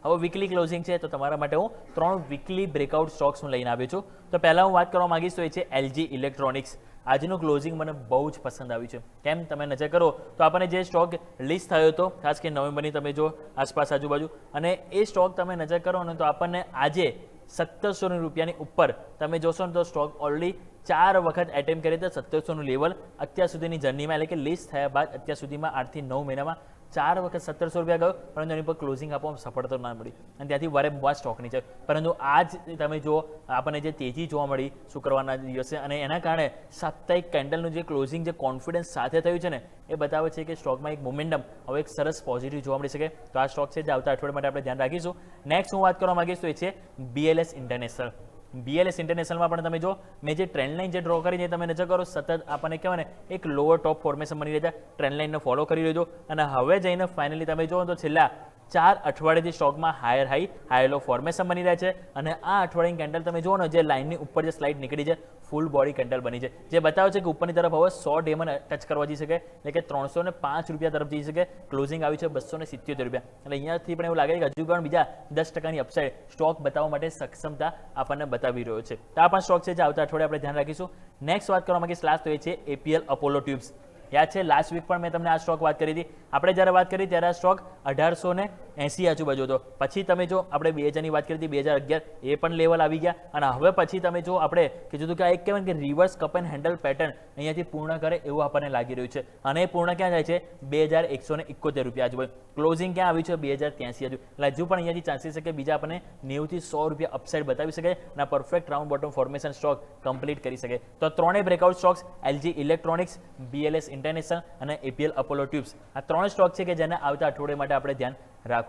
હવે weekly closing છે તો તમારા માટે હું 3 વીકલી બ્રેકઆઉટ સ્ટોક્સ હું લઈને આવ્યો છું. તો પહેલાં હું વાત કરવા માંગીશ તો એ છે LG ઇલેક્ટ્રોનિક્સ. આજનું ક્લોઝિંગ મને બહુ જ પસંદ આવ્યું છે. કેમ, તમે નજર કરો તો આપણને જે સ્ટોક લિસ્ટ થયો હતો ખાસ કે નવેમ્બરની તમે જો આસપાસ આજુબાજુ, અને એ સ્ટોક તમે નજર કરો ને તો આપણને આજે 1700 રૂપિયાની ઉપર તમે જોશો ને તો સ્ટોક ઓલરેડી 4 વખત એટેમ્પ કરી તો 1700નું લેવલ અત્યાર સુધીની જર્નીમાં, એટલે કે લિસ્ટ થયા બાદ અત્યાર સુધીમાં 8 થી 9 મહિનામાં 4 વખત 1700 રૂપિયા ગયો, પરંતુ એની પર ક્લોઝિંગ આપવામાં સફળતા ના મળી અને ત્યાંથી વારંવાર સ્ટોકની છે. પરંતુ આજ તમે જો આપણને જે તેજી જોવા મળી શુક્રવારના દિવસે, અને એના કારણે સાપ્તાહિક કેન્ડલનું જે ક્લોઝિંગ જે કોન્ફિડન્સ સાથે થયું છે ને એ બતાવે છે કે સ્ટોકમાં એક મોમેન્ટમ હવે એક સરસ પોઝિટિવ જોવા મળી શકે. તો આ સ્ટોક છે જે આવતા અઠવાડિયા માટે આપણે ધ્યાન રાખીશું. નેક્સ્ટ હું વાત કરવા માંગીશ તો એ છે BLS ઇન્ટરનેશનલ. BLS ઇન્ટરનેશનલમાં પણ તમે જો મેં જે ટ્રેન્ડ લાઇન જે ડ્રો કરી છે તમે નજર કરો, સતત આપણને કહેવાય ને એક લોઅર ટોપ ફોર્મેશન બની રહ્યા છે. ટ્રેન્ડ લાઇનને ફોલો કરી લેજો અને હવે જઈને ફાઇનલી તમે જો તો છેલ્લા 4 અઠવાડિયાથી સ્ટોકમાં higher high high low formation બની રહ્યા છે. અને આ અઠવાડિયાની કેન્ડલ તમે જુઓ ને જે લાઇનની ઉપર જે સ્લાઇડ નીકળી છે ફૂલ બોડી કેન્ડલ બની છે, જે બતાવે છે કે ઉપરની તરફ હવે 100 ડેમન ટચ કરવા જઈ શકે, એટલે કે 305 રૂપિયા તરફ જઈ શકે. ક્લોઝિંગ આવી છે 277 રૂપિયા, એટલે અહીંયાથી પણ એવું લાગે કે હજુ પણ બીજા 10% અપસાઇડ સ્ટોક બતાવવા માટે સક્ષમતા આપણને બતાવી રહ્યો છે. તો આ પણ સ્ટોક છે જે આવતા અઠવાડિયે આપણે ધ્યાન રાખીશું. નેક્સ્ટ વાત કરવા માંગીશ લાસ્ટ તો એ છે APL અપોલો ટ્યુબ્સ. યાદ છે લાસ્ટ વીક પણ મેં તમને આ સ્ટોક વાત કરી હતી. આપણે જ્યારે વાત કરી ત્યારે આ સ્ટોક 1880 આજુબાજુ હતો. પછી તમે જો આપણે 2000ની વાત કરી હતી, 2011 એ પણ લેવલ આવી ગયા, અને હવે પછી તમે જો આપણે કીધું હતું કે આ એક કહેવાય કે reverse cup and handle pattern અહીંયાથી પૂર્ણ કરે એવું આપણને લાગી રહ્યું છે. અને એ પૂર્ણ ક્યાં જાય છે? 2171 રૂપિયા આજુબાજુ. ક્લોઝિંગ ક્યાં આવ્યું છે? 2083 આજુ. એટલે હજુ પણ અહીંયાથી ચાન્સીસ છે કે બીજા આપણને 90 થી 100 રૂપિયા અપસાઇડ બતાવી શકે અને perfect round bottom formation stock complete કરી શકે. તો ત્રણેય breakout stocks LG electronics, BLS international અને APL અપોલો ટ્યુબ્સ, આ 3 સ્ટોક છે કે જેને આવતા અઠવાડિયા માટે આપણે ધ્યાન રાખવું.